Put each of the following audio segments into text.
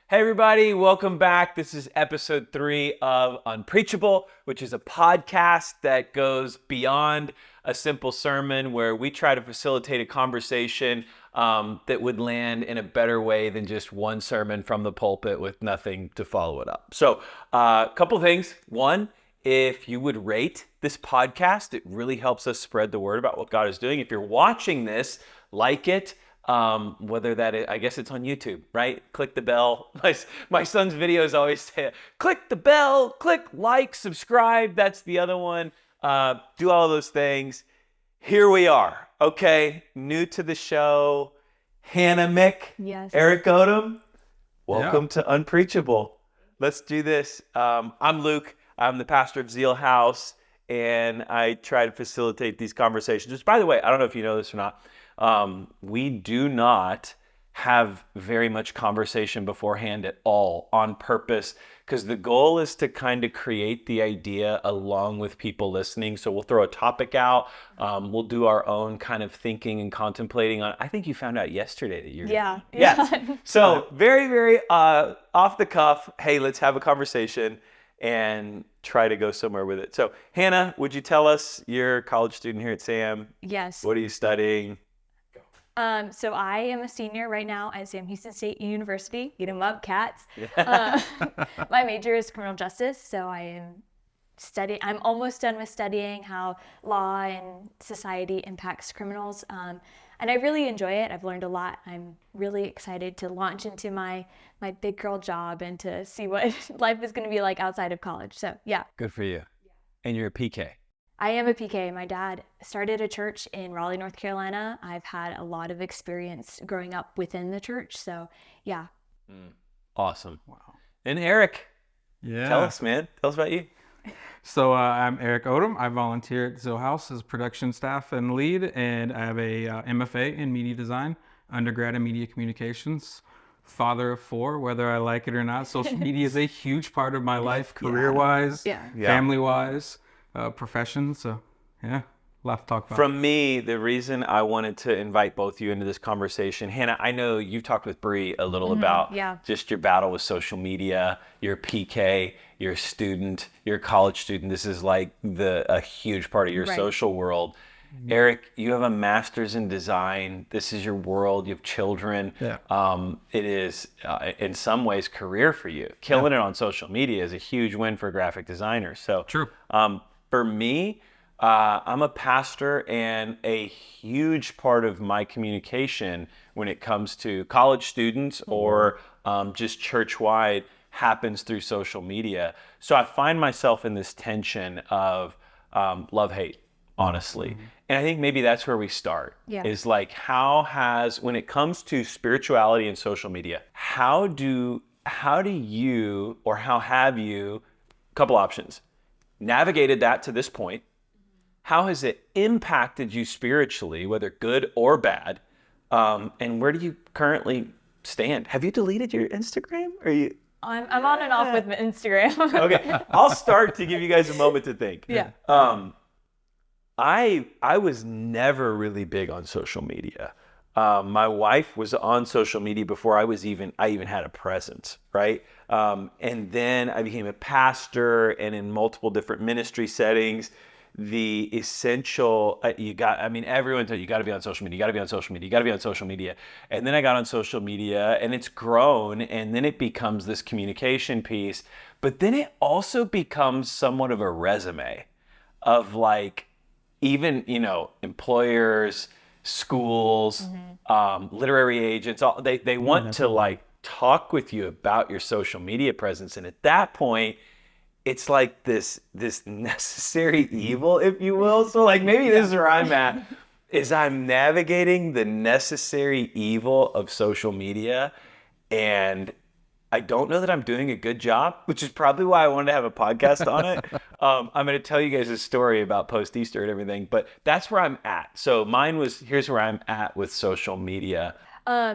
Hey everybody, welcome back. This is episode 3 of Unpreachable, which is a podcast that goes beyond a simple sermon where we try to facilitate a conversation that would land in a better way than just one sermon from the pulpit with nothing to follow it up. So a couple things. One, if you would rate this podcast, it really helps us spread the word about what God is doing. If you're watching this, like it. Whether that is, I guess it's on YouTube, right? Click the bell. My son's videos always say, click the bell, click like, subscribe. That's the other one. Do all those things. Here we are. Okay. New to the show. Hannah Mick. Yes. Eric Odom. Welcome to Unpreachable. Let's do this. I'm Luke. I'm the pastor of Zealhouse, and I try to facilitate these conversations. Which, by the way, I don't know if you know this or not. We do not have very much conversation beforehand at all on purpose, because the goal is to kind of create the idea along with people listening. So we'll throw a topic out. We'll do our own kind of thinking and contemplating on. I think you found out yesterday that you're. Yeah. Yes. So very, very off the cuff. Hey, let's have a conversation and try to go somewhere with it. So Hannah, would you tell us, you're a college student here at SAM? Yes. What are you studying? So I am a senior right now at Sam Houston State University. Eat 'em up, cats. My major is criminal justice, so I'm almost done with studying how law and society impacts criminals. And I really enjoy it. I've learned a lot. I'm really excited to launch into my big girl job and to see what life is going to be like outside of college. So yeah. Good for you. And you're a PK. I am a PK. My dad started a church in Raleigh, North Carolina. I've had a lot of experience growing up within the church. So, yeah. Awesome. Wow. And Eric, tell us, man. Tell us about you. So I'm Eric Odom. I volunteer at Zealhouse as production staff and lead, and I have a MFA in media design, undergrad in media communications, father of 4, whether I like it or not. Social media is a huge part of my life, career-wise, family-wise. Profession, so yeah, a lot to talk about. From me, the reason I wanted to invite both you into this conversation, Hannah, I know you've talked with Bree a little about just your battle with social media. You're a PK, you're a student, you're a college student. This is like a huge part of your social world. Eric, you have a master's in design. This is your world. You have children. It is, in some ways, career for you. Killing it on social media is a huge win for graphic designers. So true. For me, I'm a pastor, and a huge part of my communication when it comes to college students or just church-wide happens through social media. So I find myself in this tension of love-hate, honestly. And I think maybe that's where we start, is like, when it comes to spirituality and social media, how have you, couple options, navigated that to this point? How has it impacted you spiritually, whether good or bad? And where do you currently stand? Have you deleted your Instagram? Or you? I'm on and off with Instagram. Okay, I'll start to give you guys a moment to think. I was never really big on social media. My wife was on social media before I even had a presence, right? And then I became a pastor, and in multiple different ministry settings, the essential, everyone said, you got to be on social media, you got to be on social media, you got to be on social media. And then I got on social media, and it's grown, and then it becomes this communication piece, but then it also becomes somewhat of a resume of like, even, employers, schools, literary agents, they want to like talk with you about your social media presence. And at that point, it's like this necessary evil, if you will. So like maybe this is where I'm at, is I'm navigating the necessary evil of social media, and I don't know that I'm doing a good job, which is probably why I wanted to have a podcast on it. I'm going to tell you guys a story about post-Easter and everything, but that's where I'm at. So here's where I'm at with social media.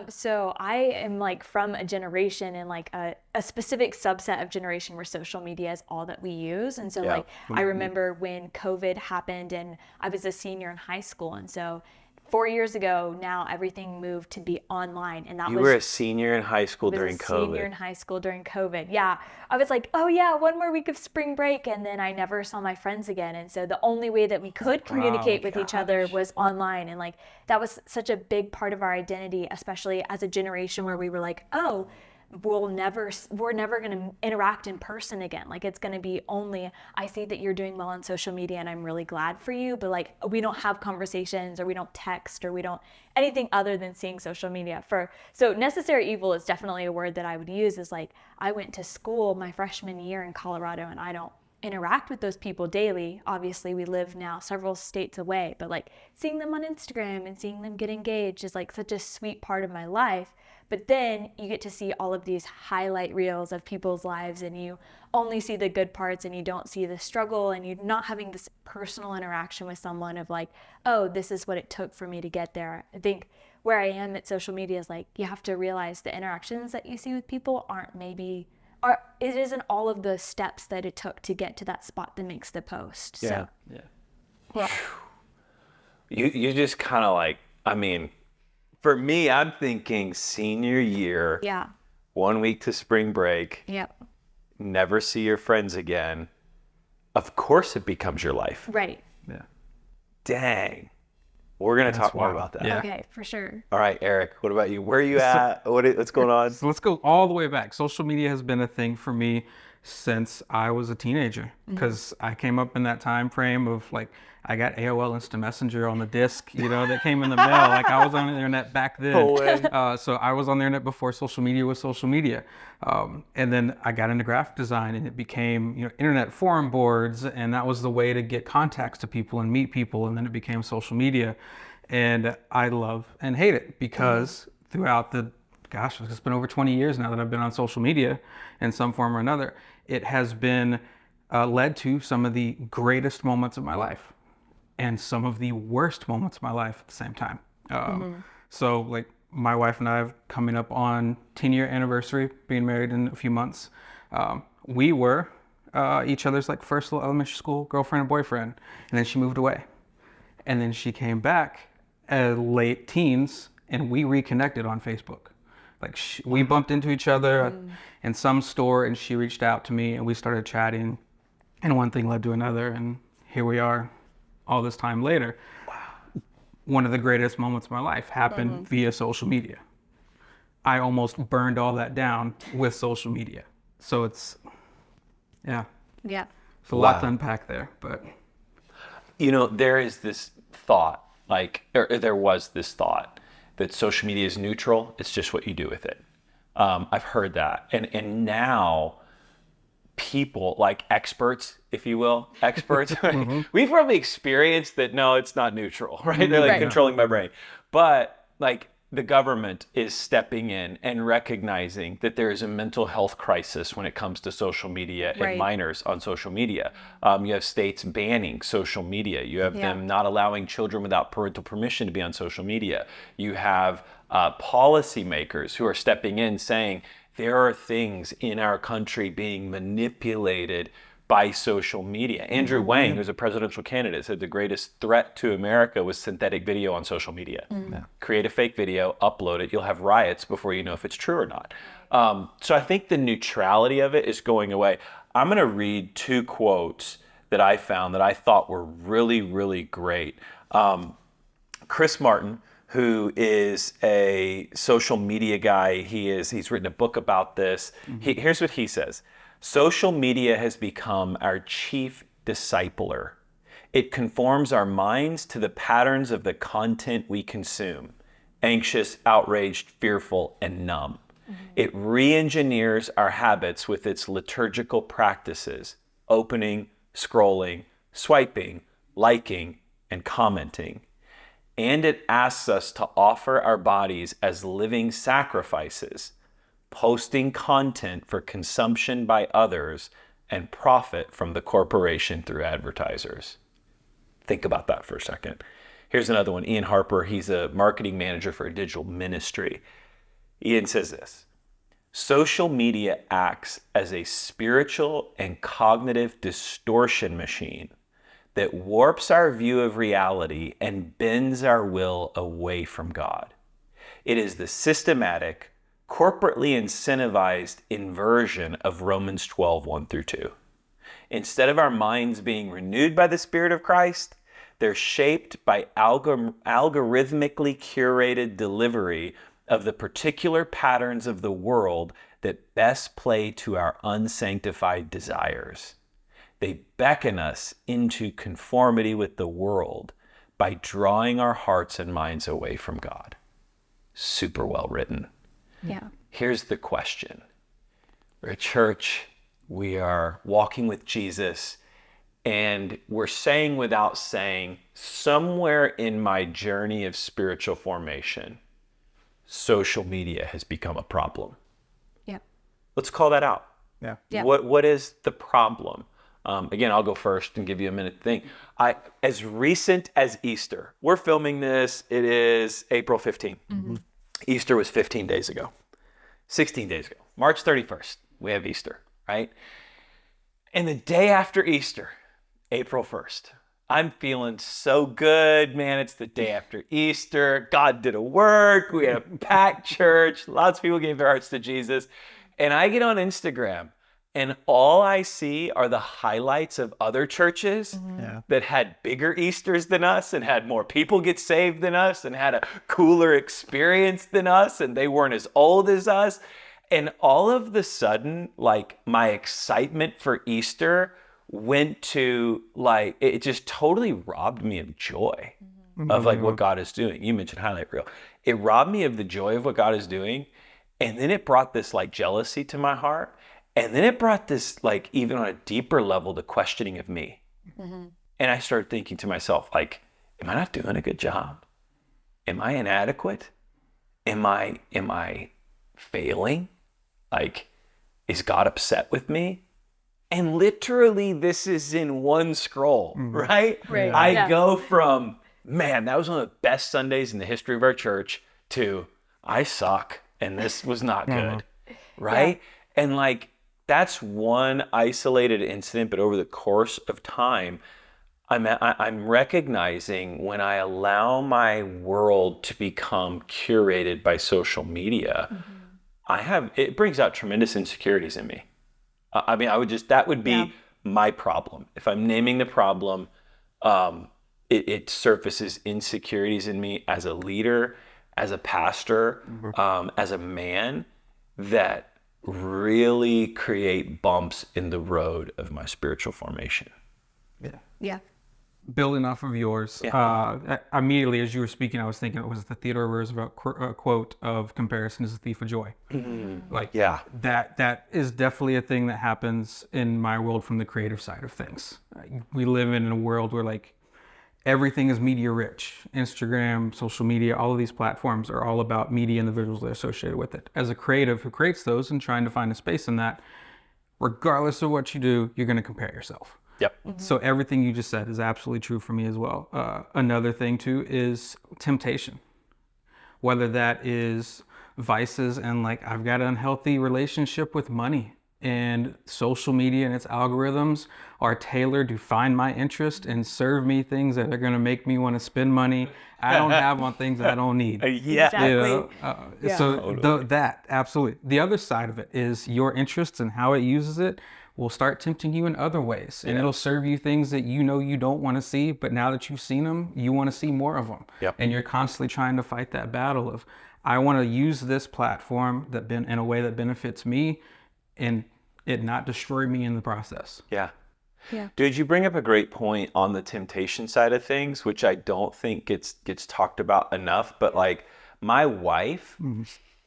So I am like from a generation and like a specific subset of generation where social media is all that we use. And so I remember when COVID happened and I was a senior in high school. And so 4 years ago now, everything moved to be online. And that You was were a senior in high school was during a senior COVID. in high school during COVID. Yeah. I was like, oh yeah, one more week of spring break. And then I never saw my friends again. And so the only way that we could communicate with each other was online. And like, that was such a big part of our identity, especially as a generation where we were like, oh, we're never going to interact in person again. Like, it's going to be only, I see that you're doing well on social media and I'm really glad for you, but like, we don't have conversations, or we don't text, or we don't anything other than seeing social media. So necessary evil is definitely a word that I would use. Is like, I went to school my freshman year in Colorado and I don't interact with those people daily. Obviously, we live now several states away, but like, seeing them on Instagram and seeing them get engaged is like such a sweet part of my life. But then you get to see all of these highlight reels of people's lives, and you only see the good parts and you don't see the struggle, and you're not having this personal interaction with someone of like, oh, this is what it took for me to get there. I think where I am at social media is like, you have to realize the interactions that you see with people it isn't all of the steps that it took to get to that spot that makes the post. Yeah. So, Yeah. well, You just kind of like, I mean, for me, I'm thinking senior year, yeah. 1 week to spring break, Yep. never see your friends again. Of course it becomes your life. Right. Yeah. Dang. We're going to talk more wild. about that. Yeah. Okay, for sure. All right, Eric, what about you? Where are you at? What's going on? So let's go all the way back. Social media has been a thing for me since I was a teenager, because I came up in that time frame of like, I got AOL Instant Messenger on the disc, that came in the mail. Like, I was on the internet back then. So I was on the internet before social media was social media. And then I got into graphic design, and it became, internet forum boards. And that was the way to get contacts to people and meet people. And then it became social media. And I love and hate it, because throughout it's been over 20 years now that I've been on social media in some form or another. It has been led to some of the greatest moments of my life and some of the worst moments of my life at the same time. So like, my wife and I have coming up on 10-year anniversary, being married in a few months. We were each other's like first little elementary school girlfriend and boyfriend, and then she moved away. And then she came back late teens, and we reconnected on Facebook. Like, we bumped into each other in some store, and she reached out to me, and we started chatting, and one thing led to another, and here we are all this time later. Wow. One of the greatest moments of my life happened via social media. I almost burned all that down with social media. So it's a lot to unpack there, but. There is this thought, there was this thought that social media is neutral. It's just what you do with it. I've heard that. And now people, like experts, if you will, we've probably experienced that, no, it's not neutral, right? They're like controlling my brain. But like, the government is stepping in and recognizing that there is a mental health crisis when it comes to social media and minors on social media. You have states banning social media. You have them not allowing children without parental permission to be on social media. You have policymakers who are stepping in saying there are things in our country being manipulated by social media. Andrew Wang, who's a presidential candidate, said the greatest threat to America was synthetic video on social media. Create a fake video, upload it, you'll have riots before you know if it's true or not. So I think the neutrality of it is going away. I'm gonna read two quotes that I found that I thought were really, really great. Chris Martin, who is a social media guy, he's written a book about this. Here's what he says. Social media has become our chief discipler. It conforms our minds to the patterns of the content we consume: anxious, outraged, fearful, and numb. It re-engineers our habits with its liturgical practices: opening, scrolling, swiping, liking, and commenting. And it asks us to offer our bodies as living sacrifices, posting content for consumption by others and profit from the corporation through advertisers. Think about that for a second. Here's another one. Ian Harper, he's a marketing manager for a digital ministry. Ian says this: social media acts as a spiritual and cognitive distortion machine that warps our view of reality and bends our will away from God. It is the systematic, corporately incentivized inversion of Romans 12, 1 through 2. Instead of our minds being renewed by the Spirit of Christ, they're shaped by algorithmically curated delivery of the particular patterns of the world that best play to our unsanctified desires. They beckon us into conformity with the world by drawing our hearts and minds away from God. Super well written. Yeah. Here's the question. We're a church, we are walking with Jesus, and we're saying without saying, somewhere in my journey of spiritual formation, social media has become a problem. Yeah. Let's call that out. Yeah. Yeah. What is the problem? Again, I'll go first and give you a minute to think. As recent as Easter, we're filming this, it is April 15th. Mm-hmm. Easter was 15 days ago, 16 days ago, March 31st, we have Easter, right? And the day after Easter, April 1st, I'm feeling so good, man. It's the day after Easter. God did a work. We had a packed church. Lots of people gave their hearts to Jesus. And I get on Instagram, and all I see are the highlights of other churches that had bigger Easters than us and had more people get saved than us and had a cooler experience than us, and they weren't as old as us. And all of the sudden, like, my excitement for Easter went to, like, it just totally robbed me of joy of, like, what God is doing. You mentioned highlight reel. It robbed me of the joy of what God is doing. And then it brought this, like, jealousy to my heart. And then it brought this, like, even on a deeper level, the questioning of me. Mm-hmm. And I started thinking to myself, like, am I not doing a good job? Am I inadequate? Am I failing? Like, is God upset with me? And literally, this is in one scroll, right? Right. I go from, man, that was one of the best Sundays in the history of our church, to, I suck, and this was not good, right? Yeah. And, like, that's one isolated incident, but over the course of time, I'm recognizing when I allow my world to become curated by social media, it brings out tremendous insecurities in me. I mean, that would be my problem. If I'm naming the problem, it surfaces insecurities in me as a leader, as a pastor, as a man, that really create bumps in the road of my spiritual formation. Yeah. Building off of yours, immediately as you were speaking, I was thinking it was the Theodore Roosevelt quote of "Comparison is the thief of joy." Mm-hmm. Like, that is definitely a thing that happens in my world from the creative side of things. We live in a world where, like, everything is media rich. Instagram, social media, all of these platforms are all about media and the visuals that are associated with it. As a creative who creates those and trying to find a space in that, regardless of what you do, you're going to compare yourself. Yep. Mm-hmm. So everything you just said is absolutely true for me as well. Another thing too is temptation. Whether that is vices and, like, I've got an unhealthy relationship with money, and social media and its algorithms are tailored to find my interest and serve me things that are going to make me want to spend money I don't have on things that I don't need. Exactly. So that, absolutely. The other side of it is your interests and how it uses it will start tempting you in other ways. And it'll serve you things that you know you don't want to see, but now that you've seen them, you want to see more of them. Yep. And you're constantly trying to fight that battle of, I want to use this platform in a way that benefits me and it not destroy me in the process. Yeah. Yeah. Dude, you bring up a great point on the temptation side of things, which I don't think gets talked about enough. But, like, my wife,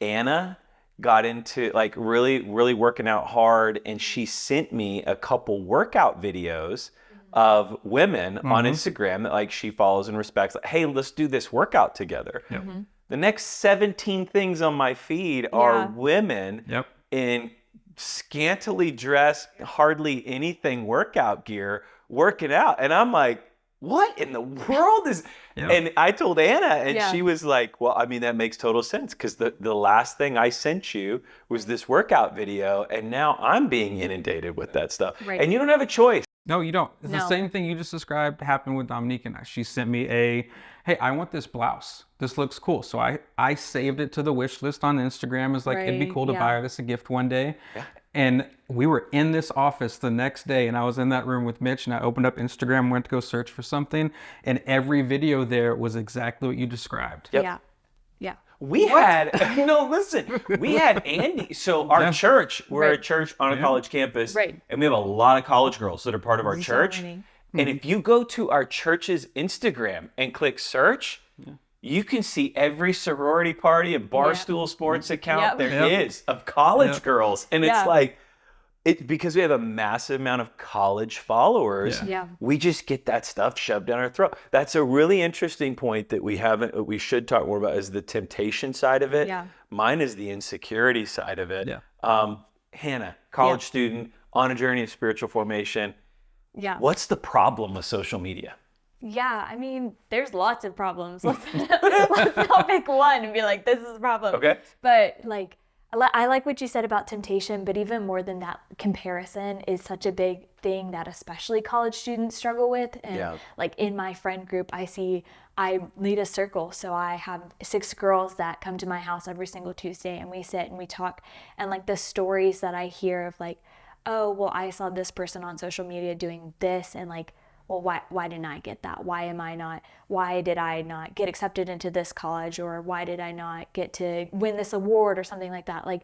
Anna, got into, like, really, really working out hard, and she sent me a couple workout videos of women on Instagram that, like, she follows and respects. Like, hey, let's do this workout together. Yep. The next 17 things on my feed are women in scantily dressed, hardly anything workout gear working out. And I'm like, what in the world is... And I told Anna, and she was like, well, I mean, that makes total sense, because the last thing I sent you was this workout video, and now I'm being inundated with that stuff. Right. And you don't have a choice. No, you don't. It's the No. same thing you just described happened with Dominique and I. She sent me hey, I want this blouse. This looks cool. So I saved it to the wish list on Instagram as like, it'd be Right, cool to yeah. buy her this a gift one day. And we were in this office the next day and I was in that room with Mitch and I opened up Instagram, went to go search for something. And every video there was exactly what you described. Yep. Yeah. Yeah. We had, no, listen, we had Andy. So our church, we're a Right. church on a college campus. Right. And we have a lot of college girls that are part of our church. many. And if you go to our church's Instagram and click search, you can see every sorority party and Barstool Sports account Yep. there is of college girls. And it's Yeah. like, because we have a massive amount of college followers, Yeah. we just get that stuff shoved down our throat. That's a really interesting point that we should talk more about is the temptation side of it. Yeah. Mine is the insecurity side of it. Yeah. Hannah, college student on a journey of spiritual formation. Yeah. What's the problem with social media? Yeah, I mean, there's lots of problems. Let's not pick one and be like, this is a problem. Okay. But like, I like what you said about temptation, but even more than that, comparison is such a big thing that especially college students struggle with. And like in my friend group, I lead a circle. So I have 6 girls that come to my house every single Tuesday and we sit and we talk. And like the stories that I hear of like, oh, well, I saw this person on social media doing this and like, well, why didn't I get that? Why did I not get accepted into this college? Or why did I not get to win this award or something like that? Like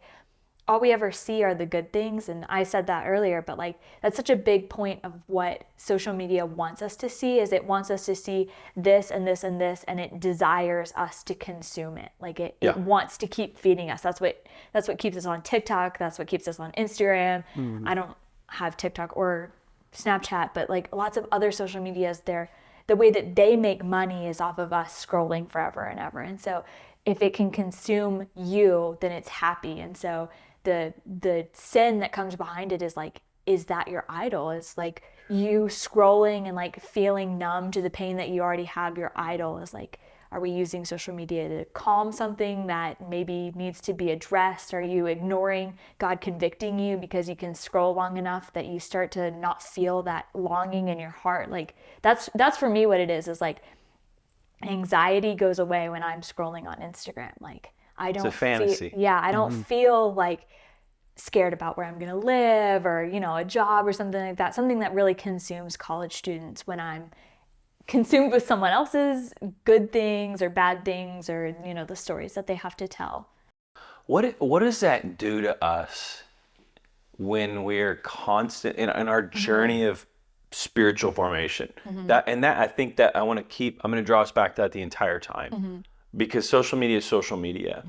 all we ever see are the good things. And I said that earlier, but like that's such a big point of what social media wants us to see is it wants us to see this and this and this, and it desires us to consume it. Like it wants to keep feeding us. That's what keeps us on TikTok. That's what keeps us on Instagram. I don't have TikTok or Snapchat, but like lots of other social medias, the way that they make money is off of us scrolling forever and ever. And so if it can consume you, then it's happy. And so the sin that comes behind it is like, is that your idol? Is like you scrolling and like feeling numb to the pain that you already have. Your idol is like, are we using social media to calm something that maybe needs to be addressed? Are you ignoring God convicting you because you can scroll long enough that you start to not feel that longing in your heart? Like that's for me what it is like anxiety goes away when I'm scrolling on Instagram. Like I don't It's a fantasy. I don't feel like scared about where I'm going to live or, a job or something like that. Something that really consumes college students when I'm consumed with someone else's good things or bad things or the stories that they have to tell. What does that do to us when we're constant in our journey of spiritual formation? That I think that I'm going to draw us back to that the entire time because social media is social media.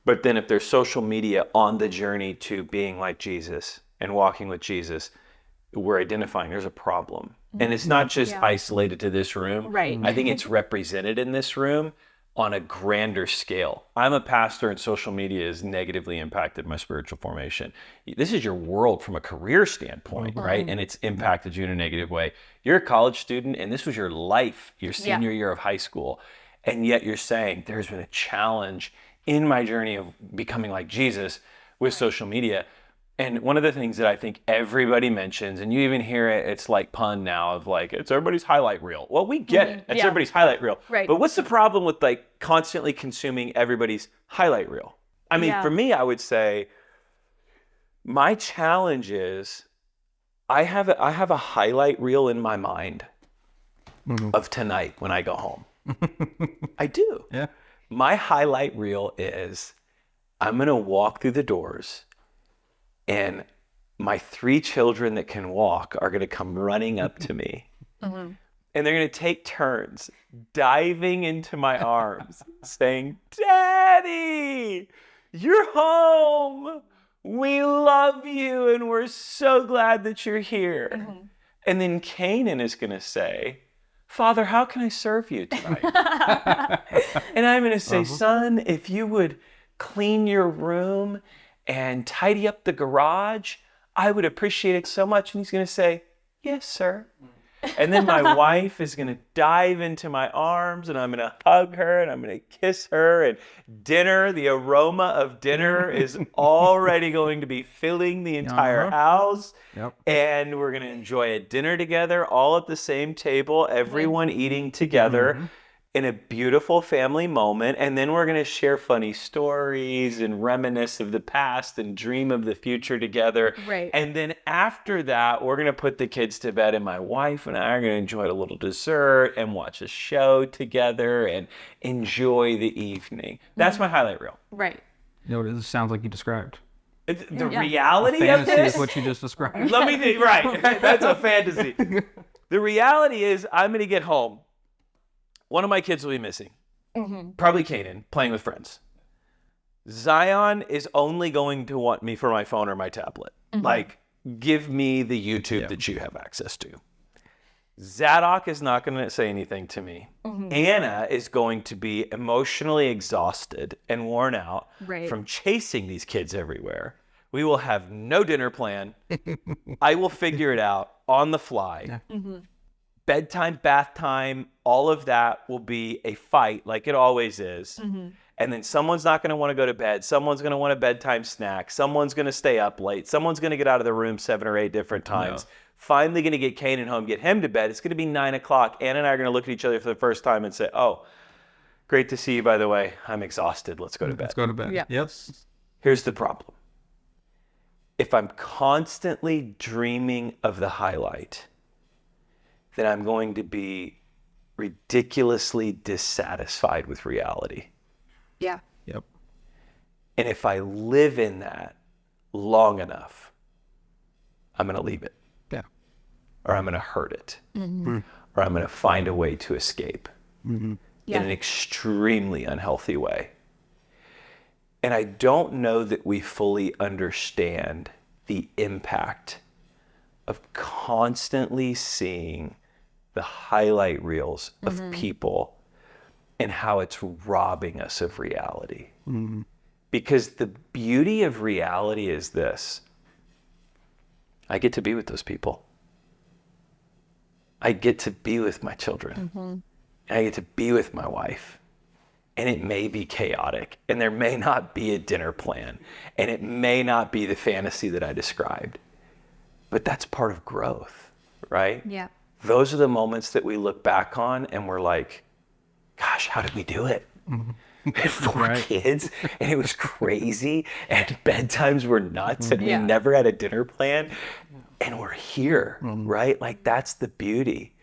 But then if there's social media on the journey to being like Jesus and walking with Jesus, we're identifying there's a problem. And it's not just isolated to this room. Right. I think it's represented in this room on a grander scale. I'm a pastor and social media has negatively impacted my spiritual formation. This is your world from a career standpoint, right? And it's impacted you in a negative way. You're a college student and this was your life, your senior year of high school. And yet you're saying there's been a challenge in my journey of becoming like Jesus with social media. And one of the things that I think everybody mentions, and you even hear it, it's like pun now of like, it's everybody's highlight reel. Well, we get it. It's everybody's highlight reel. Right. But what's the problem with like constantly consuming everybody's highlight reel? I mean, for me, I would say my challenge is I have a highlight reel in my mind of tonight when I go home. I do. Yeah. My highlight reel is I'm going to walk through the doors and my 3 children that can walk are going to come running up to me. And they're going to take turns diving into my arms saying, Daddy, you're home. We love you and we're so glad that you're here. And then Canaan is going to say, Father, how can I serve you tonight? And I'm going to say, son, if you would clean your room and tidy up the garage, I would appreciate it so much. And he's going to say, yes, sir. And then my wife is going to dive into my arms and I'm going to hug her and I'm going to kiss her. And dinner, the aroma of dinner is already going to be filling the entire house. Yep. And we're going to enjoy a dinner together, all at the same table, everyone eating together. In a beautiful family moment, and then we're going to share funny stories and reminisce of the past and dream of the future together. Right. And then after that, we're going to put the kids to bed, and my wife and I are going to enjoy a little dessert and watch a show together and enjoy the evening. That's my highlight reel. Right. You know what it sounds like you described? The reality of Fantasy this? is what you just described. Let me think. Right. That's a fantasy. The reality is I'm going to get home. One of my kids will be missing. Probably Kanan, playing with friends. Zion is only going to want me for my phone or my tablet. Like, give me the YouTube that you have access to. Zadok is not going to say anything to me. Anna is going to be emotionally exhausted and worn out from chasing these kids everywhere. We will have no dinner plan. I will figure it out on the fly. Bedtime, bath time, all of that will be a fight like it always is. And then someone's not going to want to go to bed. Someone's going to want a bedtime snack. Someone's going to stay up late. Someone's going to get out of the room 7 or 8 different times. Finally going to get Kanan home, get him to bed. It's going to be 9 o'clock. Anna and I are going to look at each other for the first time and say, oh, great to see you, by the way. I'm exhausted. Let's go to bed. Let's go to bed. Yep. Here's the problem. If I'm constantly dreaming of the highlight, then I'm going to be ridiculously dissatisfied with reality. Yeah. Yep. And if I live in that long enough, I'm going to leave it. Yeah. Or I'm going to hurt it. Or I'm going to find a way to escape in an extremely unhealthy way. And I don't know that we fully understand the impact of constantly seeing the highlight reels of people and how it's robbing us of reality. Because the beauty of reality is this. I get to be with those people. I get to be with my children. I get to be with my wife. And it may be chaotic. And there may not be a dinner plan. And it may not be the fantasy that I described. But that's part of growth, right? Yeah. Those are the moments that we look back on and we're like, gosh, how did we do it? We had 4 kids and it was crazy and bedtimes were nuts and we never had a dinner plan and we're here, right? Like that's the beauty.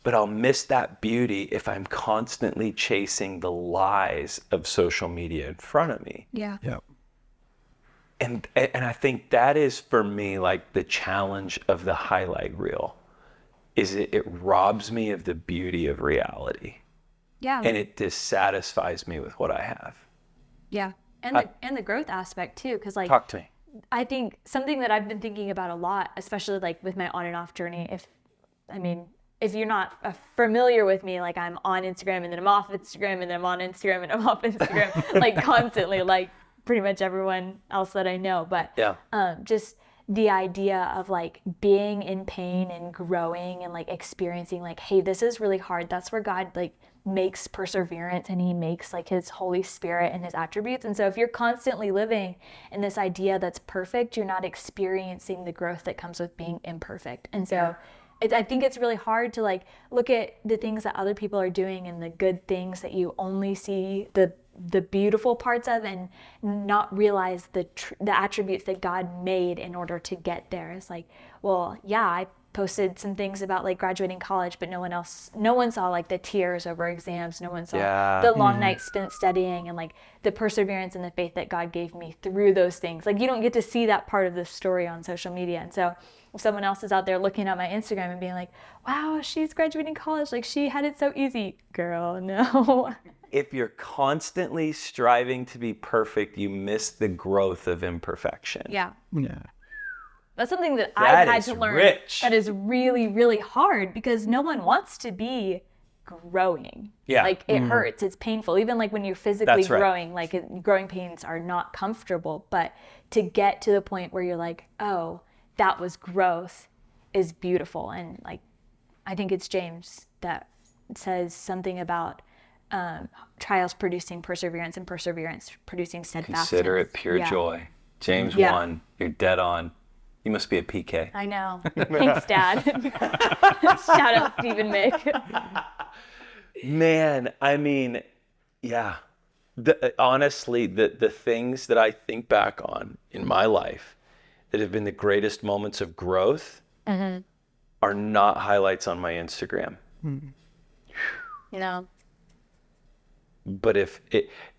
But I'll miss that beauty if I'm constantly chasing the lies of social media in front of me. Yeah. Yep. And I think that is for me like the challenge of the highlight reel. Is it robs me of the beauty of reality. Yeah. And it dissatisfies me with what I have. Yeah. And the growth aspect too, because like Talk to me. I think something that I've been thinking about a lot, especially like with my on and off journey, if you're not familiar with me, like I'm on Instagram and then I'm off Instagram and then I'm on Instagram and I'm off Instagram, like constantly, like pretty much everyone else that I know. But just the idea of like being in pain and growing and like experiencing like, hey, this is really hard. That's where God like makes perseverance and he makes like his Holy Spirit and his attributes. And so if you're constantly living in this idea that's perfect, you're not experiencing the growth that comes with being imperfect. And so I think it's really hard to like look at the things that other people are doing and the good things that you only see the beautiful parts of and not realize the attributes that God made in order to get there. It's like, well, yeah, I posted some things about like graduating college, but no one saw like the tears over exams. No one saw the long nights spent studying and like the perseverance and the faith that God gave me through those things. Like you don't get to see that part of the story on social media. And so if someone else is out there looking at my Instagram and being like, wow, she's graduating college, like she had it so easy. Girl, no. If you're constantly striving to be perfect, you miss the growth of imperfection. Yeah. Yeah. That's something that I've had to learn. Rich. That is really, really hard because no one wants to be growing. Yeah. Like it hurts. It's painful. Even like when you're physically That's right. growing, like growing pains are not comfortable. But to get to the point where you're like, oh, that was growth is beautiful. And like I think it's James that says something about trials producing perseverance and perseverance producing steadfastness. Consider it pure joy. James 1, you're dead on. You must be a PK. I know. Thanks, Dad. Shout out Stephen Mick. Man, I mean, yeah. Honestly, the things that I think back on in my life that have been the greatest moments of growth are not highlights on my Instagram. You know? But and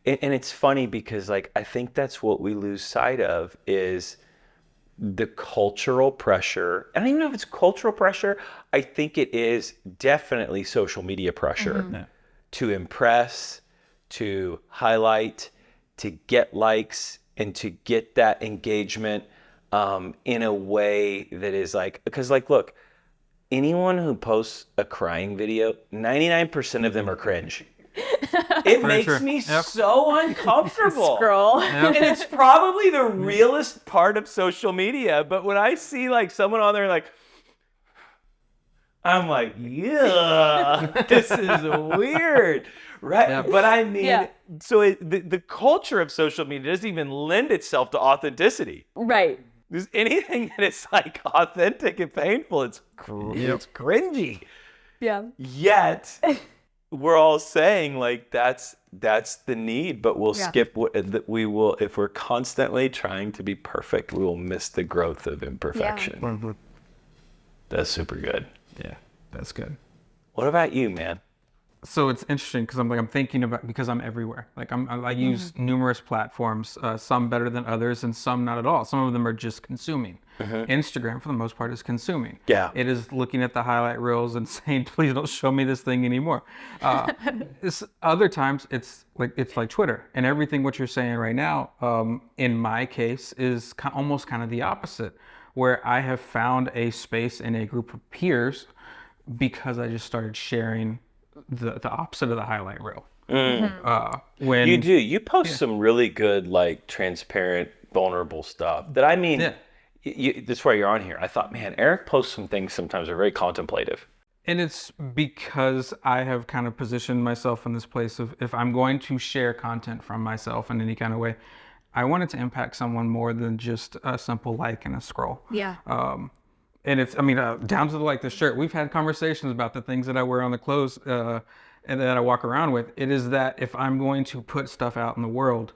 it's funny because like, I think that's what we lose sight of is the cultural pressure. I don't even know if it's cultural pressure. I think it is definitely social media pressure to impress, to highlight, to get likes, and to get that engagement in a way that is like, because like, look, anyone who posts a crying video, 99% of them are cringe. It makes me so uncomfortable. Scroll. And it's probably the realest part of social media. But when I see like someone on there like, I'm like, yeah, this is weird. Right. Yep. But I mean, so the culture of social media doesn't even lend itself to authenticity. Right. There's anything that is like authentic and painful, it's cringy. Yeah. Yet we're all saying like that's the need, but we'll skip we will, if we're constantly trying to be perfect, we will miss the growth of imperfection. Mm-hmm. That's super good. Yeah, that's good. What about you, man? So it's interesting because I'm thinking about, because I'm everywhere. Like I use numerous platforms, some better than others and some not at all. Some of them are just consuming. Instagram for the most part is consuming. Yeah. It is looking at the highlight reels and saying, please don't show me this thing anymore. Other times it's like Twitter, and everything what you're saying right now, in my case, is almost kind of the opposite, where I have found a space in a group of peers because I just started sharing the opposite of the highlight reel. When You post some really good, like, transparent, vulnerable stuff that, I mean, that's why you're on here. I thought, man, Eric posts some things sometimes are very contemplative. And it's because I have kind of positioned myself in this place of, if I'm going to share content from myself in any kind of way, I want it to impact someone more than just a simple like and a scroll. Yeah. And it's, I mean, down to like the shirt. We've had conversations about the things that I wear on the clothes and that I walk around with. It is that if I'm going to put stuff out in the world,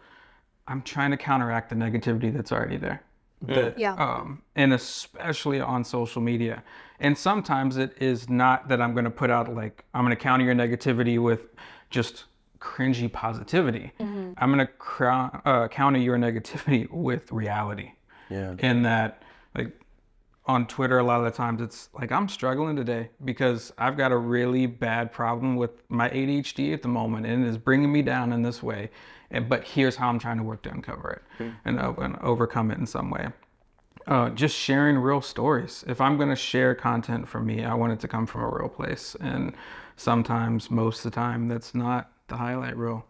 I'm trying to counteract the negativity that's already there. And especially on social media. And sometimes it is not that I'm going to put out like, I'm going to counter your negativity with just cringy positivity. I'm going to counter your negativity with reality. Yeah. In that, like, on Twitter, a lot of the times it's like, I'm struggling today because I've got a really bad problem with my ADHD at the moment, and it is bringing me down in this way. But here's how I'm trying to work to uncover it and overcome it in some way. Just sharing real stories. If I'm going to share content from me, I want it to come from a real place. And sometimes, most of the time, that's not the highlight reel.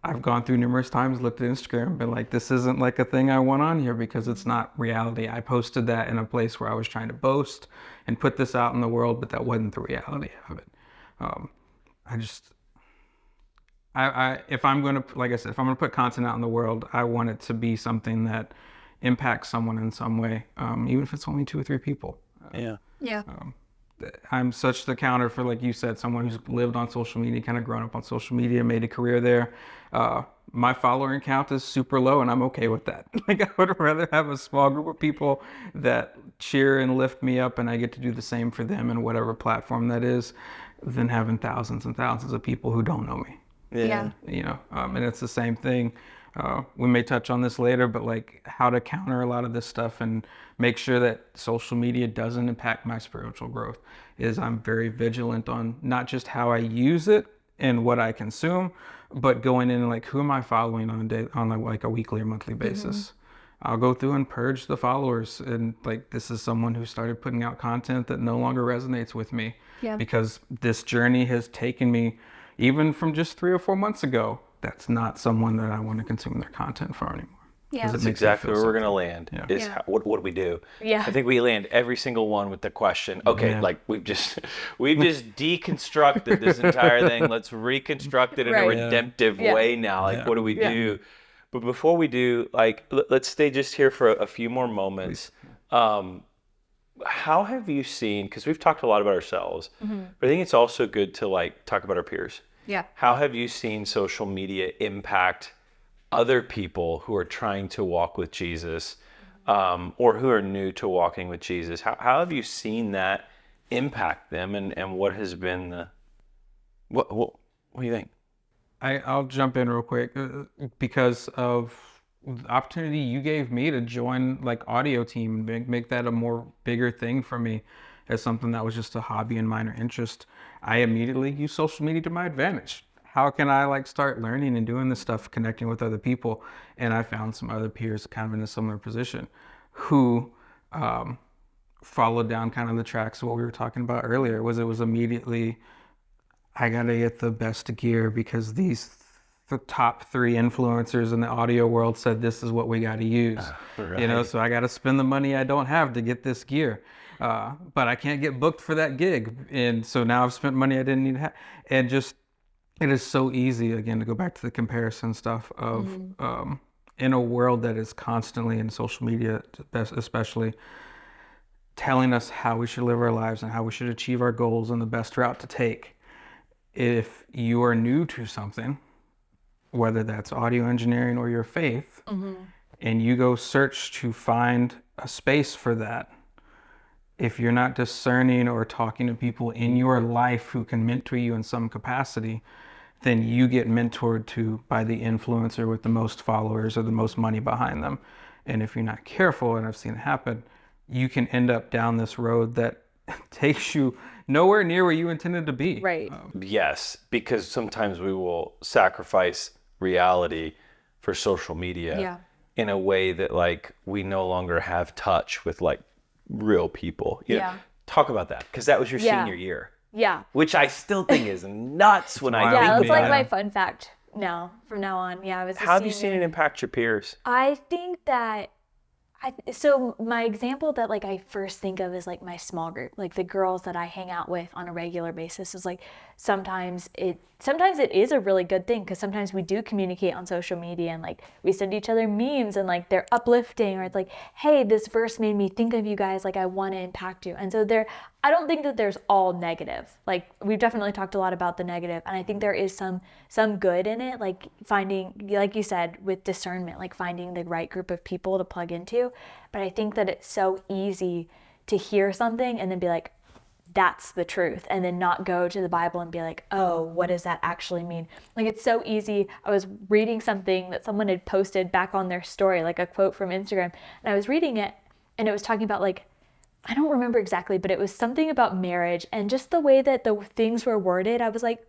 I've gone through numerous times, looked at Instagram and been like, this isn't like a thing I want on here because it's not reality. I posted that in a place where I was trying to boast and put this out in the world, but that wasn't the reality of it. If I'm going to, like I said, if I'm going to put content out in the world, I want it to be something that impacts someone in some way, even if it's only 2 or 3 people. I'm such the counter for, like you said, someone who's lived on social media, kind of grown up on social media, made a career there. My follower count is super low, and I'm okay with that. Like, I would rather have a small group of people that cheer and lift me up, and I get to do the same for them in whatever platform that is, than having thousands and thousands of people who don't know me. You know, and it's the same thing. We may touch on this later, but like how to counter a lot of this stuff and make sure that social media doesn't impact my spiritual growth is I'm very vigilant on not just how I use it and what I consume, but going in and like, who am I following on a weekly or monthly basis? I'll go through and purge the followers, and like, this is someone who started putting out content that no longer resonates with me because this journey has taken me, even from just 3 or 4 months ago, that's not someone that I want to consume their content for anymore. Yeah. 'Cause it That's makes me exactly feel where we're something. gonna land. Yeah. Is Yeah. what do we do? Yeah. I think we land every single one with the question. Okay, Yeah. like we've just deconstructed this entire thing. Let's reconstruct it in a Right. redemptive Yeah. way now. Like, Yeah. what do we Yeah. do? But before we do, like, let's stay just here for a few more moments. How have you seen? Because we've talked a lot about ourselves, but I think it's also good to like talk about our peers. Yeah. How have you seen social media impact other people who are trying to walk with Jesus, or who are new to walking with Jesus? How have you seen that impact them, and what has been the what do you think? I'll jump in real quick because of the opportunity you gave me to join like audio team and make that a more bigger thing for me as something that was just a hobby and minor interest. I immediately use social media to my advantage. How can I like start learning and doing this stuff, connecting with other people? And I found some other peers kind of in a similar position who followed down kind of the tracks of what we were talking about earlier. It was immediately, I gotta get the best gear because the top 3 influencers in the audio world said this is what we gotta use. You know, so I gotta spend the money I don't have to get this gear. But I can't get booked for that gig. And so now I've spent money I didn't need to have. And just, it is so easy, again, to go back to the comparison stuff of in a world that is constantly in social media, especially, telling us how we should live our lives and how we should achieve our goals and the best route to take. If you are new to something, whether that's audio engineering or your faith, and you go search to find a space for that, if you're not discerning or talking to people in your life who can mentor you in some capacity, then you get mentored to by the influencer with the most followers or the most money behind them. And if you're not careful, and I've seen it happen, you can end up down this road that takes you nowhere near where you intended to be. Right. Yes, because sometimes we will sacrifice reality for social media Yeah. in a way that like we no longer have touch with like real people. You know, Yeah. talk about that, because that was your Yeah. senior year, Yeah. which I still think is nuts when I wild. think Yeah, about that's like it. my fun fact now, from now on. Yeah, I was a How have you seen senior. it impact your peers? I think that so my example that like I first think of is like my small group, like the girls that I hang out with on a regular basis is like sometimes it is a really good thing because sometimes we do communicate on social media and like we send each other memes and like they're uplifting, or it's like, hey, this verse made me think of you guys, like I want to impact you. And so I don't think that there's all negative. Like we've definitely talked a lot about the negative, and I think there is some good in it, like finding, like you said, with discernment, like finding the right group of people to plug into. But I think that it's so easy to hear something and then be like, that's the truth, and then not go to the Bible and be like, oh, what does that actually mean? Like it's so easy. I was reading something that someone had posted back on their story, like a quote from Instagram, and I was reading it and it was talking about like, I don't remember exactly, but it was something about marriage, and just the way that the things were worded, I was like,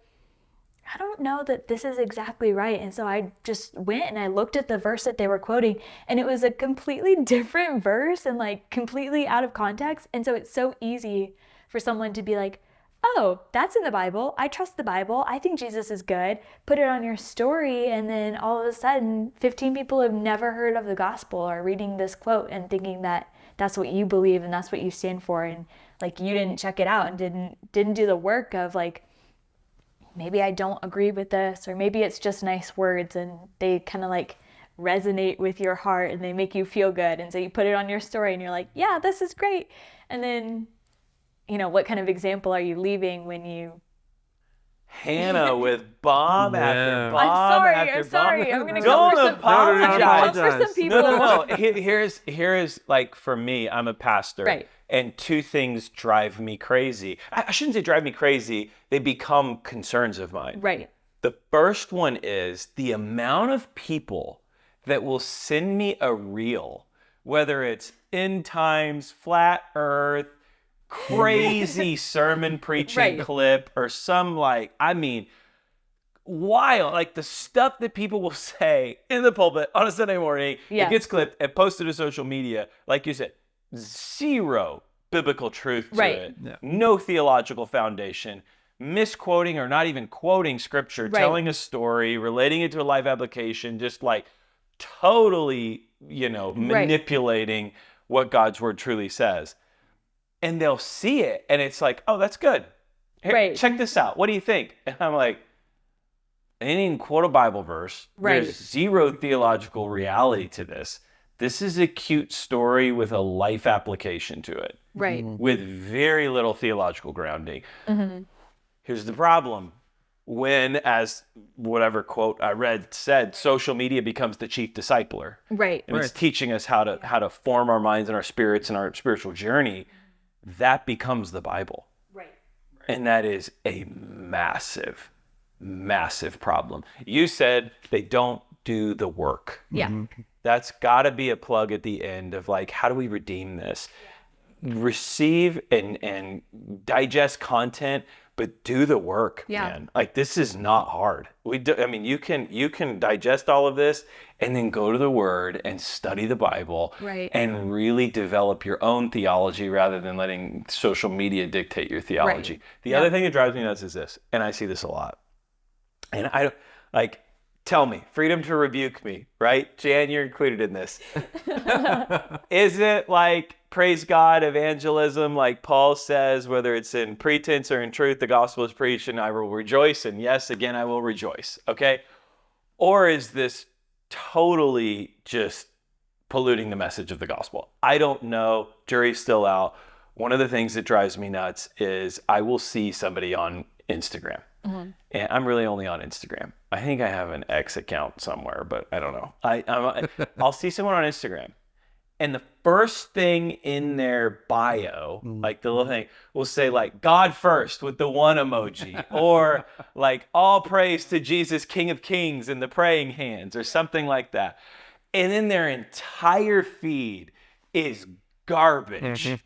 I don't know that this is exactly right. And so I just went and I looked at the verse that they were quoting, and it was a completely different verse and like completely out of context. And so it's so easy for someone to be like, oh, that's in the Bible. I trust the Bible. I think Jesus is good. Put it on your story. And then all of a sudden, 15 people have never heard of the gospel are reading this quote and thinking that that's what you believe and that's what you stand for. And like, you didn't check it out and didn't do the work of like, maybe I don't agree with this, or maybe it's just nice words and they kind of like resonate with your heart and they make you feel good. And so you put it on your story and you're like, yeah, this is great. And then, you know, what kind of example are you leaving when you... Hannah with bomb after Yeah. bomb I'm after sorry. bomb. I'm gonna Don't come for some. apologize. I'm for some people. No. Here's like, for me, I'm a pastor. Right. And 2 things drive me crazy. I shouldn't say drive me crazy. They become concerns of mine. Right. The first one is the amount of people that will send me a reel, whether it's end times, flat earth, crazy sermon preaching Right. clip, or some like, I mean, wild, like the stuff that people will say in the pulpit on a Sunday morning. Yeah. It gets clipped and posted to social media. Like you said, 0 biblical truth to Right. it. Yeah. No theological foundation. Misquoting or not even quoting scripture, Right. telling a story, relating it to a life application, just like totally manipulating what God's word truly says. And they'll see it and it's like, oh, that's good. Here, check this out. What do you think? And I'm like, I didn't even quote a Bible verse. There's zero theological reality to this. This is a cute story with a life application to it. Right. With very little theological grounding. Here's the problem. When, as whatever quote I read said, social media becomes the chief discipler. Right. And it's teaching us how to form our minds and our spirits and our spiritual journey. That becomes the Bible. Right. And that is a massive, massive problem. You said they don't do the work. Yeah. That's got to be a plug at the end of like, how do we redeem this? Receive and digest content, but do the work, man. Like, this is not hard. You can digest all of this and then go to the Word and study the Bible and really develop your own theology rather than letting social media dictate your theology. The other thing that drives me nuts is this, and I see this a lot. And tell me, freedom to rebuke me, right? Jan, you're included in this. Is it like praise God evangelism, like Paul says, whether it's in pretense or in truth, the gospel is preached and I will rejoice, and yes, again, I will rejoice, okay? Or is this totally just polluting the message of the gospel? I don't know. Jury's still out. One of the things that drives me nuts is I will see somebody on Instagram. And I'm really only on Instagram. I think I have an X account somewhere, but I don't know. I'll see someone on Instagram, and the first thing in their bio, like the little thing, will say like God first with the one emoji, or like all praise to Jesus, King of Kings, and the praying hands, or something like that. And then their entire feed is garbage.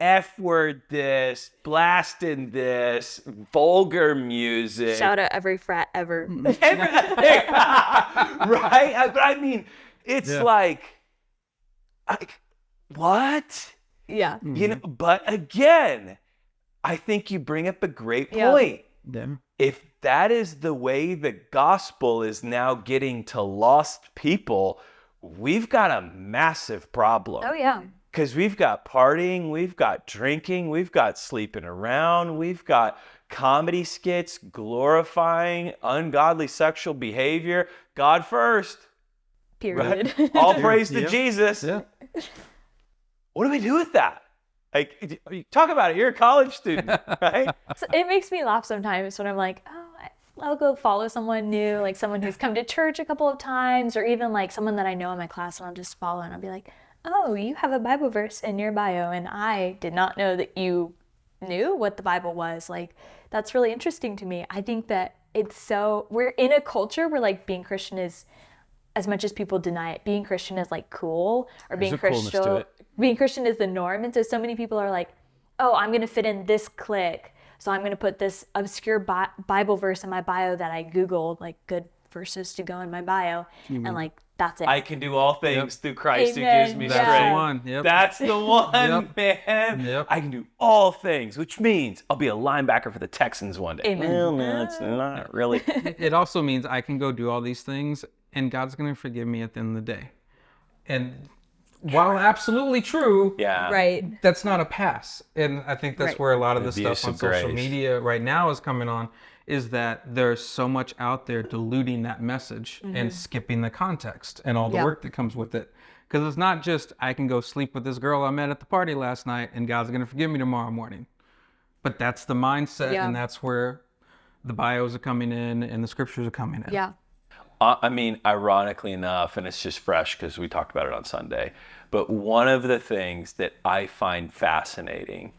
F-word this, blasting this, vulgar music. Shout out every frat ever. Right? But I mean, it's like, what? Yeah. But again, I think you bring up a great point. Yeah. If that is the way the gospel is now getting to lost people, we've got a massive problem. Oh, yeah. Because we've got partying, we've got drinking, we've got sleeping around, we've got comedy skits glorifying ungodly sexual behavior. God first. Period. Right? All praise to Jesus. Yeah. What do we do with that? Like, talk about it. You're a college student, right? So it makes me laugh sometimes when I'm like, I'll go follow someone new, like someone who's come to church a couple of times, or even like someone that I know in my class, and I'll just follow and I'll be like, oh, you have a Bible verse in your bio, and I did not know that you knew what the Bible was. Like, that's really interesting to me. I think that we're in a culture where like being Christian is, as much as people deny it, being Christian is like cool, or being Christian is the norm. And so many people are like, oh, I'm going to fit in this clique, so I'm going to put this obscure Bible verse in my bio that I Googled, like good verses to go in my bio, and like, that's it. I can do all things through Christ who Amen. gives me That's strength. the one. Yep. That's the one, man. Yep. I can do all things, which means I'll be a linebacker for the Texans one day. Amen. Well, no, it's not really. It also means I can go do all these things and God's going to forgive me at the end of the day. And while absolutely true, Yeah. Right. that's not a pass. And I think that's where a lot of the Abuse stuff on of social grace. media right now is coming on, is that there's so much out there diluting that message and skipping the context and all the work that comes with it. Because it's not just, I can go sleep with this girl I met at the party last night and God's going to forgive me tomorrow morning. But that's the mindset, and that's where the bios are coming in and the scriptures are coming in. Yeah. I mean, ironically enough, and it's just fresh because we talked about it on Sunday, but one of the things that I find fascinating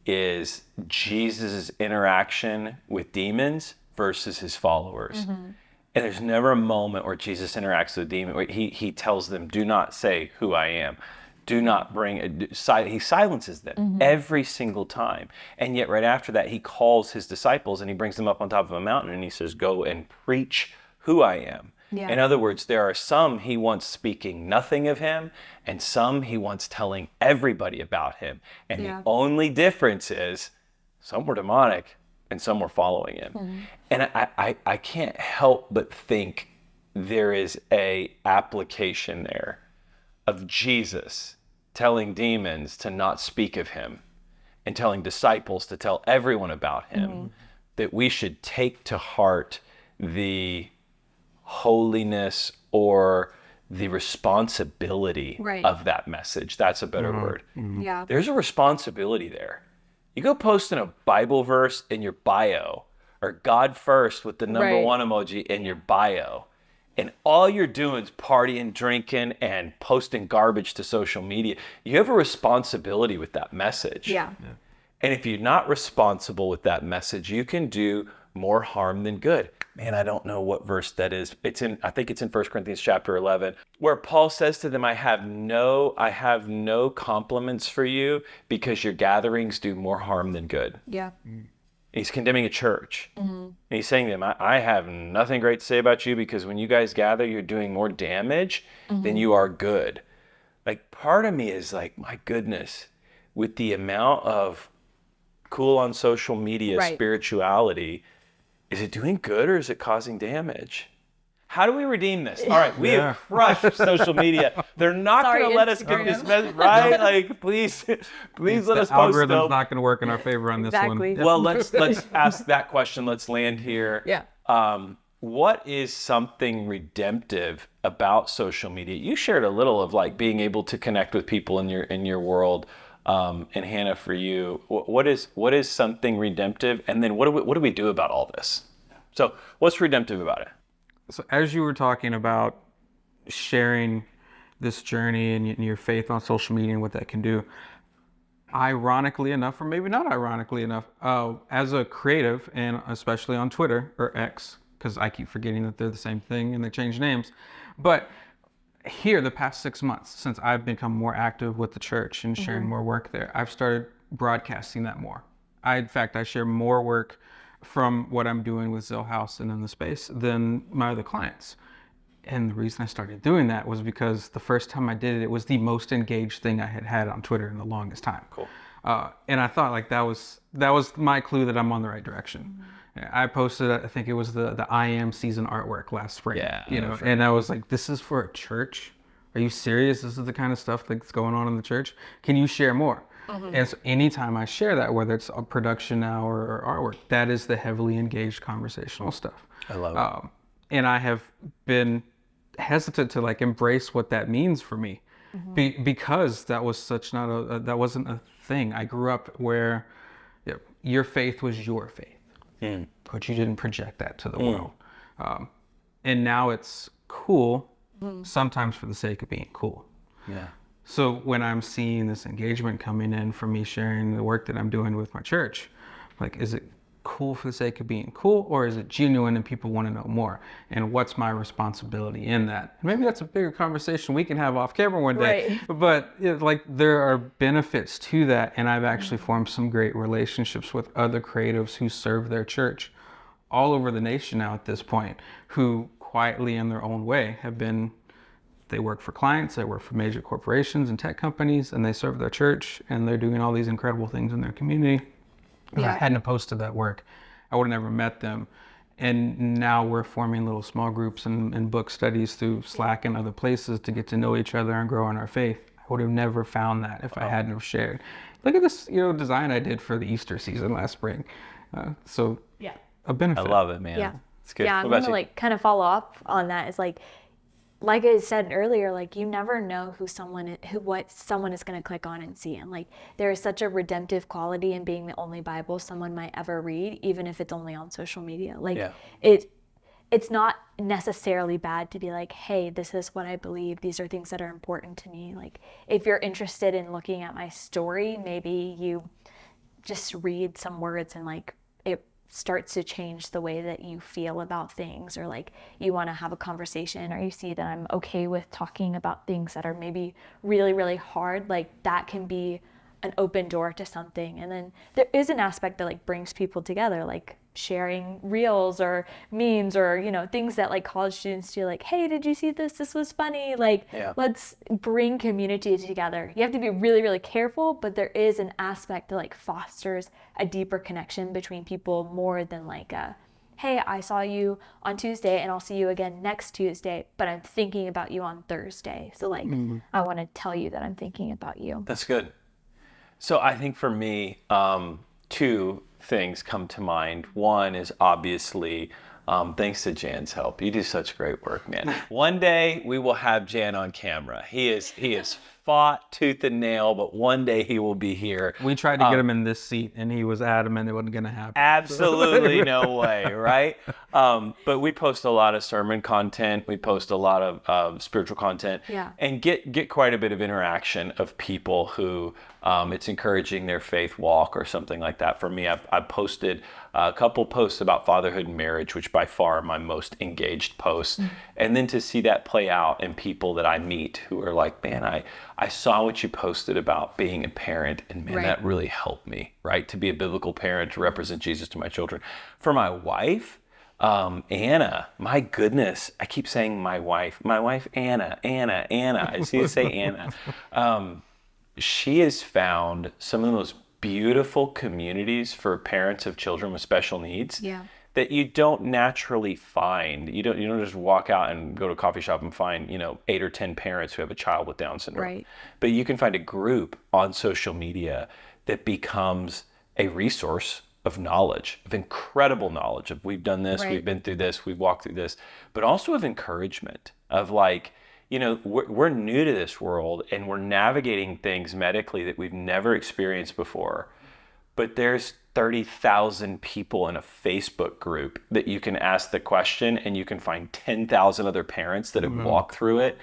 is Jesus' interaction with demons versus his followers. And there's never a moment where Jesus interacts with a demon where he tells them, do not say who I am. Do not bring, he silences them every single time. And yet right after that, he calls his disciples and he brings them up on top of a mountain and he says, go and preach who I am. Yeah. In other words, there are some he wants speaking nothing of him, and some he wants telling everybody about him. And the only difference is some were demonic and some were following him. And I can't help but think there is a application there of Jesus telling demons to not speak of him and telling disciples to tell everyone about him, that we should take to heart the holiness or the responsibility Right. of that message. That's a better word. Yeah. There's a responsibility there. You go post in a Bible verse in your bio, or God first with the number Right. one emoji in your bio, and all you're doing is partying, drinking, and posting garbage to social media. You have a responsibility with that message. Yeah. And if you're not responsible with that message, you can do more harm than good. Man, I don't know what verse that is. I think it's in 1 Corinthians chapter 11, where Paul says to them, I have no compliments for you because your gatherings do more harm than good. Yeah. He's condemning a church. And he's saying to them, I have nothing great to say about you because when you guys gather, you're doing more damage than you are good. Like, part of me is like, my goodness, with the amount of cool on social media Right. spirituality, is it doing good or is it causing damage? How do we redeem this? All right, we have crushed social media. They're not Sorry, going to let us get this Instagram. message right. Like, please let The us post algorithm's them. not going to work in our favor on this Exactly. one. Well, let's ask that question. Let's land here. Yeah. What is something redemptive about social media? You shared a little of like being able to connect with people in your world. And Hannah, for you, what is something redemptive? And then what do we do about all this? So what's redemptive about it? So as you were talking about sharing this journey and your faith on social media and what that can do, ironically enough, or maybe not ironically enough, as a creative, and especially on Twitter or X, because I keep forgetting that they're the same thing and they change names, but here the past 6 months since I've become more active with the church and sharing more work there, I've started broadcasting that more. In fact, I share more work from what I'm doing with Zealhouse and in the space than my other clients. And the reason I started doing that was because the first time I did it, it was the most engaged thing I had had on Twitter in the longest time. Cool. And I thought like that was my clue that I'm on the right direction. I posted, I think it was the I Am season artwork last spring. Yeah, And I was like, this is for a church? Are you serious? This is the kind of stuff that's going on in the church? Can you share more? And so anytime I share that, whether it's a production now or artwork, that is the heavily engaged conversational stuff. I love it. And I have been hesitant to like embrace what that means for me, because that was that wasn't a thing. I grew up where your faith was your faith, but you didn't project that to the world. And now it's cool, sometimes for the sake of being cool. Yeah. So when I'm seeing this engagement coming in from me sharing the work that I'm doing with my church, like, is it cool for the sake of being cool, or is it genuine and people want to know more? And what's my responsibility in that? Maybe that's a bigger conversation we can have off camera one day. Right. But like, there are benefits to that, and I've actually formed some great relationships with other creatives who serve their church all over the nation now at this point, who quietly in their own way they work for clients, they work for major corporations and tech companies, and they serve their church, and they're doing all these incredible things in their community. If I hadn't posted that work, I would have never met them. And now we're forming little small groups and book studies through Slack and other places to get to know each other and grow in our faith. I would have never found that if I hadn't have shared. Look at this, design I did for the Easter season last spring. So Yeah. a benefit. I love it, man. Yeah. It's good. Yeah, What I'm about gonna you? like kind of follow up on that. Is like I said earlier, like you never know what someone is going to click on and see. And like there is such a redemptive quality in being the only Bible someone might ever read, even if it's only on social media. Like it's not necessarily bad to be like, hey, this is what I believe. These are things that are important to me. Like if you're interested in looking at my story, maybe you just read some words and like it starts to change the way that you feel about things, or like you want to have a conversation, or you see that I'm okay with talking about things that are maybe really, really hard. Like that can be an open door to something. And then there is an aspect that like brings people together, like sharing reels or memes or things that like college students do, like, hey, did you see this? This was funny. Like let's bring community together. You have to be really, really careful, but there is an aspect that like fosters a deeper connection between people more than like hey, I saw you on Tuesday and I'll see you again next Tuesday, but I'm thinking about you on Thursday. So like, I want to tell you that I'm thinking about you. That's good. So I think for me, two things come to mind. One is obviously, thanks to Jan's help. You do such great work, man. One day we will have Jan on camera. He is fought tooth and nail, but one day he will be here. We tried to get him in this seat, and he was adamant it wasn't going to happen. Absolutely no way, right? But we post a lot of sermon content. We post a lot of spiritual content, and get quite a bit of interaction of people who it's encouraging their faith walk or something like that. For me, I posted a couple posts about fatherhood and marriage, which by far are my most engaged posts. And then to see that play out in people that I meet who are like, man, I saw what you posted about being a parent, and man, that really helped me, right? To be a biblical parent, to represent Jesus to my children. For my wife, Anna, my goodness, I keep saying my wife, Anna. I see you say Anna. She has found some of the most beautiful communities for parents of children with special needs that you don't naturally find. You don't just walk out and go to a coffee shop and find, 8 or 10 parents who have a child with Down syndrome. Right. But you can find a group on social media that becomes a resource of knowledge, of incredible knowledge of we've done this, we've been through this, we've walked through this, but also of encouragement of like, we're new to this world and we're navigating things medically that we've never experienced before. But there's 30,000 people in a Facebook group that you can ask the question, and you can find 10,000 other parents that have walked through it.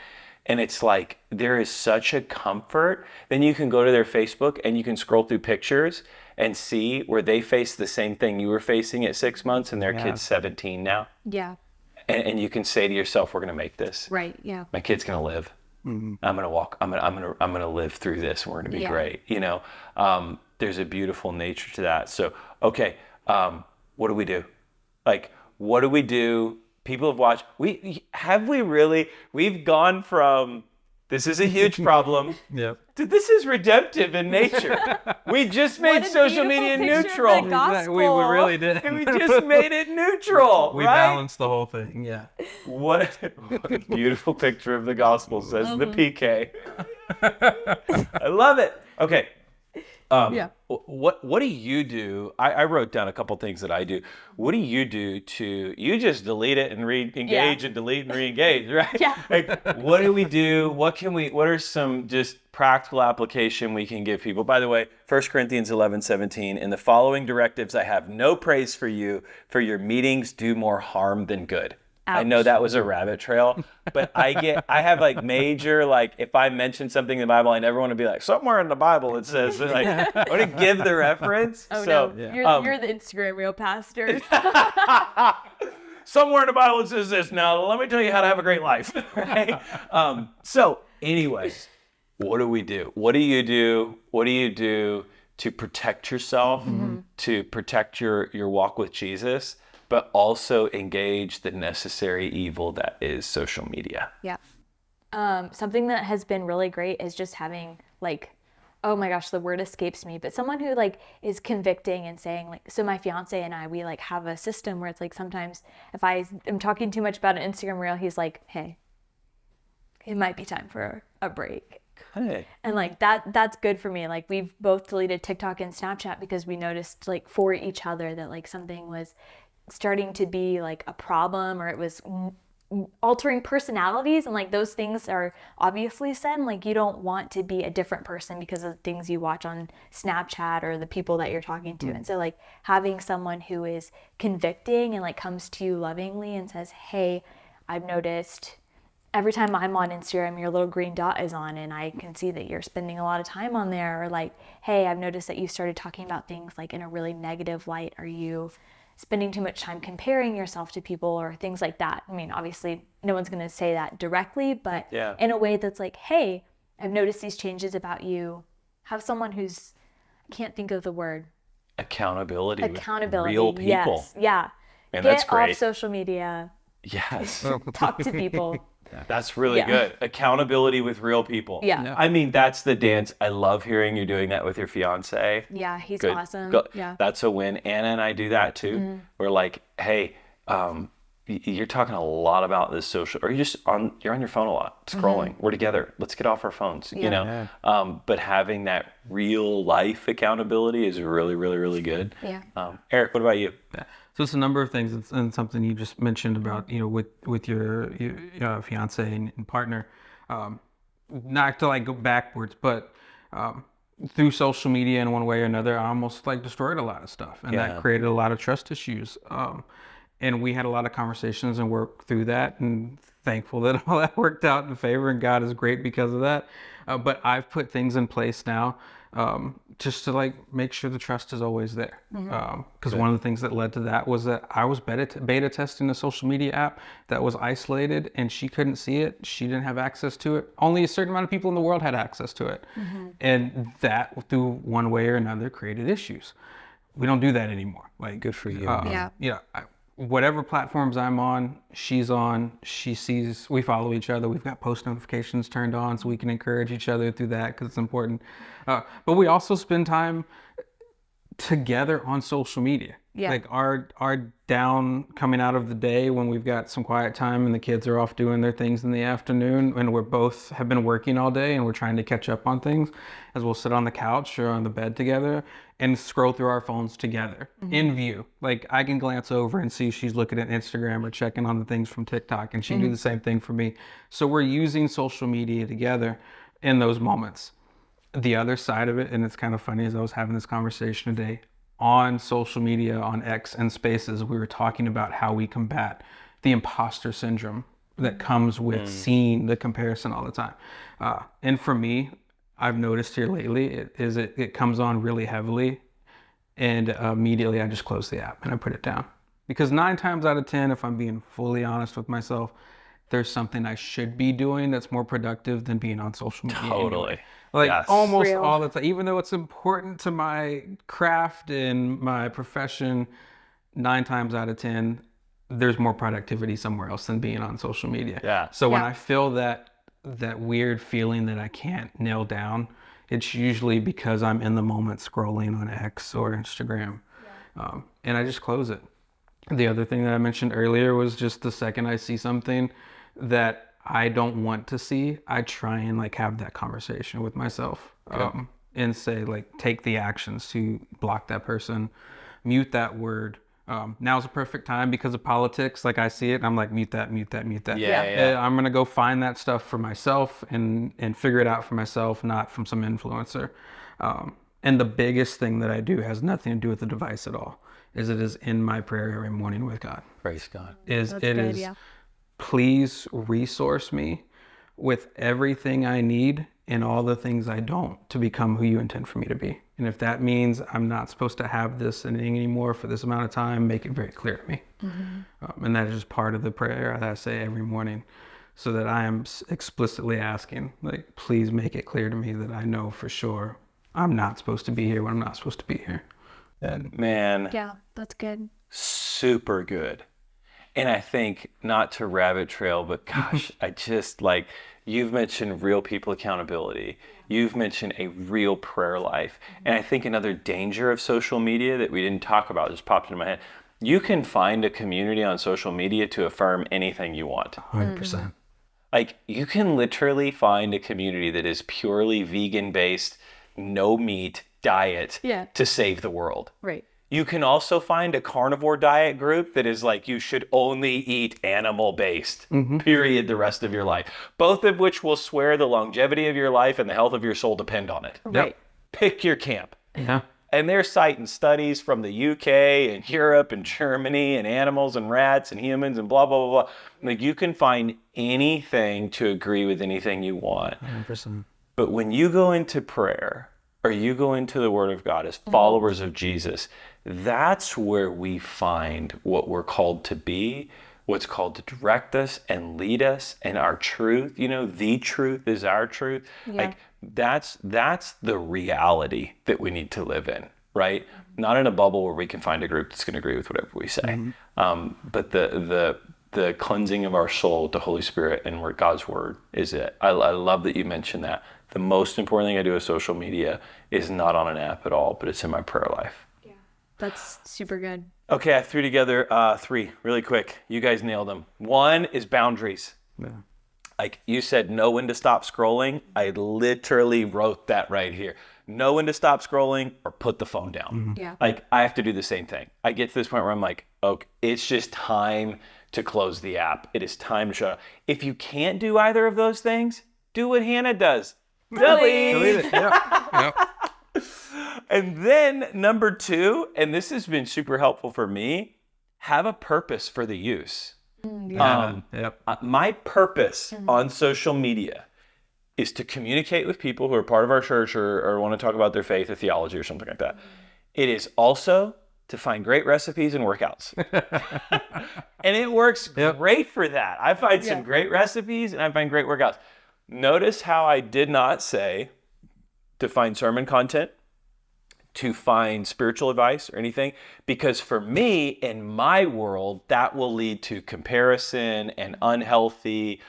And it's like, there is such a comfort. Then you can go to their Facebook and you can scroll through pictures and see where they face the same thing you were facing at 6 months, and their kid's 17 now. Yeah. And you can say to yourself, we're going to make this. Right. Yeah. My kid's going to live. I'm going to walk. I'm going to live through this, and we're going to be great. There's a beautiful nature to that. So, okay. What do we do? Like, what do we do? People have watched. We've gone from, this is a huge problem. Yep. to this is redemptive in nature. We just made social media neutral. We really did. And we just made it neutral. We right? balanced the whole thing. Yeah. What a beautiful picture of the gospel, says the PK. I love it. Okay. What do you do? I wrote down a couple things that I do. What do? You just delete it and re-engage and delete and re-engage, right? Yeah. Like, what do we do? What are some just practical application we can give people? By the way, 1 Corinthians 11:17, in the following directives, I have no praise for you, for your meetings do more harm than good. Ouch. I know that was a rabbit trail, but I have like major, like if I mention something in the Bible, I never want to be like, somewhere in the Bible it says, like, I want to give the reference. Oh, so, no. You're the Instagram reel pastor. Somewhere in the Bible it says this. Now, let me tell you how to have a great life. Right? So anyways, what do we do? What do you do? What do you do to protect yourself, to protect your walk with Jesus, but also engage the necessary evil that is social media? Yeah. Something that has been really great is just having, like, oh my gosh, the word escapes me, but someone who like is convicting and saying, like, so my fiance and I, we like have a system where it's like sometimes if I am talking too much about an Instagram reel, he's like, hey, it might be time for a break. Hey. And like that's good for me. Like, we've both deleted TikTok and Snapchat because we noticed, like, for each other that like something was starting to be like a problem, or it was altering personalities, and like those things are obviously sin. Like, you don't want to be a different person because of things you watch on Snapchat or the people that you're talking to. And so like having someone who is convicting and like comes to you lovingly and says, hey, I've noticed every time I'm on Instagram, your little green dot is on, and I can see that you're spending a lot of time on there. Or like, hey, I've noticed that you started talking about things like in a really negative light. Are you spending too much time comparing yourself to people, or things like that? I mean, obviously no one's going to say that directly, but in a way that's like, hey, I've noticed these changes about you. Have someone who's, I can't think of the word. Accountability. Real people. Yes. Yeah. And Get that's great. off social media. Yes. Talk to people. That's really good. Accountability with real people. Yeah. I mean, that's the dance. I love hearing you doing that with your fiance. Yeah, he's Good. awesome. Go. Yeah. That's a win. Anna and I do that too. We're like, hey, You're talking a lot about this social, or you're on your phone a lot, scrolling. We're together. Let's get off our phones, you know? But having that real life accountability is really, really, really good. Yeah. Eric, what about you? Yeah. So it's a number of things, and something you just mentioned about, with your fiance and partner, not to like go backwards, but through social media in one way or another, I almost like destroyed a lot of stuff, and that created a lot of trust issues. And we had a lot of conversations and worked through that, and thankful that all that worked out in favor, and God is great because of that. But I've put things in place now just to like make sure the trust is always there. Because one of the things that led to that was that I was beta testing a social media app that was isolated, and she couldn't see it. She didn't have access to it. Only a certain amount of people in the world had access to it. And that, through one way or another, created issues. We don't do that anymore. Like, Good for you. Whatever platforms I'm on, she's on. She sees, we follow each other. We've got post notifications turned on so we can encourage each other through that because it's important. But we also spend time together on social media. Like our down coming out of the day when we've got some quiet time and the kids are off doing their things in the afternoon, and we're both have been working all day and we're trying to catch up on things, as we'll sit on the couch or on the bed together and scroll through our phones together in view. Like, I can glance over and see she's looking at Instagram or checking on the things from TikTok, and she do the same thing for me. So we're using social media together in those moments. The other side of it, and it's kind of funny, as I was having this conversation today, on social media, on X and Spaces, we were talking about how we combat the imposter syndrome that comes with seeing the comparison all the time. And for me, I've noticed here lately, it comes on really heavily, and immediately I just close the app and I put it down. Because 9 times out of 10, if I'm being fully honest with myself, there's something I should be doing that's more productive than being on social media. Totally. Anyway. Like, Yes. almost Real. all the time, even though it's important to my craft and my profession, 9 times out of 10, there's more productivity somewhere else than being on social media. Yeah. So when Yeah. I feel that weird feeling that I can't nail down, it's usually because I'm in the moment scrolling on X or Instagram. And I just close it. The other thing that I mentioned earlier was just the second I see something that I don't want to see, I try and like have that conversation with myself, and say, like, take the actions to block that person, mute that word. Now's a perfect time because of politics. Like, I see it, I'm like, mute that. Yeah. I'm gonna go find that stuff for myself and figure it out for myself, not from some influencer. And the biggest thing that I do has nothing to do with the device at all. It is in my prayer every morning with God. Praise God. That's good, yeah. Please resource me with everything I need and all the things I don't to become who you intend for me to be. And if that means I'm not supposed to have this thing anymore for this amount of time, make it very clear to me. And that is just part of the prayer that I say every morning, so that I am explicitly asking, like, please make it clear to me that I know for sure I'm not supposed to be here when I'm not supposed to be here. And Man, Yeah, that's good. super good. And I think, not to rabbit trail, but gosh, I just like, you've mentioned real people accountability. You've mentioned a real prayer life. And I think another danger of social media that we didn't talk about just popped into my head. You can find a community on social media to affirm anything you want. 100%. Like, you can literally find a community that is purely vegan based, no meat diet to save the world. Right. You can also find a carnivore diet group that is like, you should only eat animal-based, period, the rest of your life. Both of which will swear the longevity of your life and the health of your soul depend on it. Right. Pick your camp. Yeah. And they're citing studies from the UK and Europe and Germany and animals and rats and humans and blah, blah, blah, blah. Like, you can find anything to agree with anything you want. 100%. But when you go into prayer, or you go into the Word of God as followers of Jesus, that's where we find what we're called to be, what's called to direct us and lead us, and our truth. You know, the truth is our truth. Like, that's the reality that we need to live in, right? Not in a bubble where we can find a group that's going to agree with whatever we say. But the cleansing of our soul with the Holy Spirit and where God's Word is it. I love that you mentioned that. The most important thing I do with social media is not on an app at all, but it's in my prayer life. That's super good. Okay, I threw together 3 really quick. You guys nailed them. 1 is boundaries. Yeah. Like you said, know when to stop scrolling. I literally wrote that right here. Know when to stop scrolling or put the phone down. Yeah. Like I have to do the same thing. I get to this point where I'm like, okay, it's just time to close the app. It is time to shut up. If you can't do either of those things, do what Hannah does. Delete. Delete it. Yep. Yep. And then number 2, and this has been super helpful for me, have a purpose for the use. Yep. My purpose on social media is to communicate with people who are part of our church or want to talk about their faith or theology or something like that. It is also to find great recipes and workouts. And it works great for that. I find some great recipes and I find great workouts. Notice how I did not say to find sermon content, to find spiritual advice or anything, because for me, in my world, that will lead to comparison and unhealthy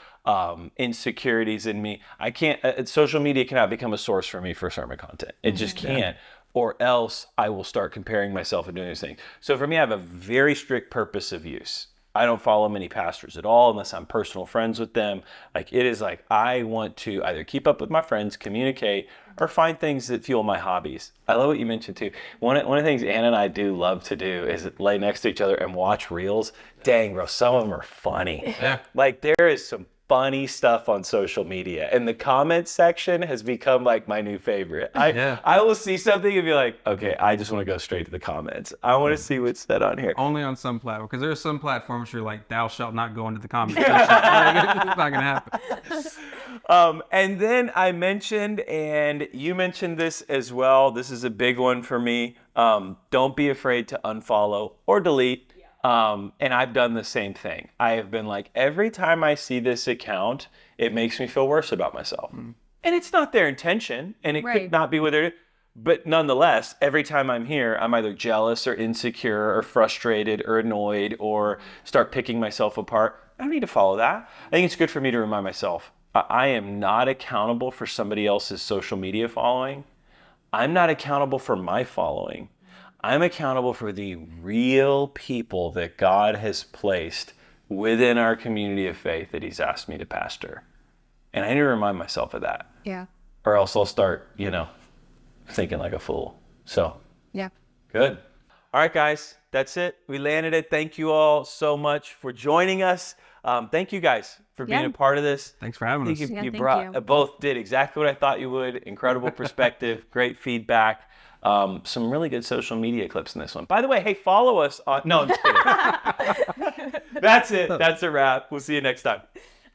insecurities in me. I can't, social media cannot become a source for me for sermon content. It just can't. Or else I will start comparing myself and doing these things. So for me, I have a very strict purpose of use. I don't follow many pastors at all unless I'm personal friends with them. Like it is like I want to either keep up with my friends, communicate, or find things that fuel my hobbies. I love what you mentioned too. One of the things Anna and I do love to do is lay next to each other and watch reels. Dang, bro, some of them are funny. Yeah. Like there is some funny stuff on social media, and the comments section has become like my new favorite. I will see something and be like, okay, I just want to go straight to the comments. I want to see what's said on here. Only on some platforms, because there are some platforms where you're like, thou shalt not go into the comment section. It's not gonna happen. And then I mentioned, and you mentioned this as well, this is a big one for me. Don't be afraid to unfollow or delete. And I've done the same thing. I have been like, every time I see this account, it makes me feel worse about myself. And it's not their intention, and it could not be what they're, but nonetheless, every time I'm here, I'm either jealous or insecure or frustrated or annoyed or start picking myself apart. I don't need to follow that. I think it's good for me to remind myself, I am not accountable for somebody else's social media following. I'm not accountable for my following. I'm accountable for the real people that God has placed within our community of faith that he's asked me to pastor. And I need to remind myself of that. Yeah. Or else I'll start, thinking like a fool. So, good. All right, guys, that's it. We landed it. Thank you all so much for joining us. Thank you guys for being a part of this. Thanks for having us. You thank brought, you. both did exactly what I thought you would. Incredible perspective, great feedback. Some really good social media clips in this one. By the way, hey, follow us on... No, I'm just kidding. That's it. That's a wrap. We'll see you next time.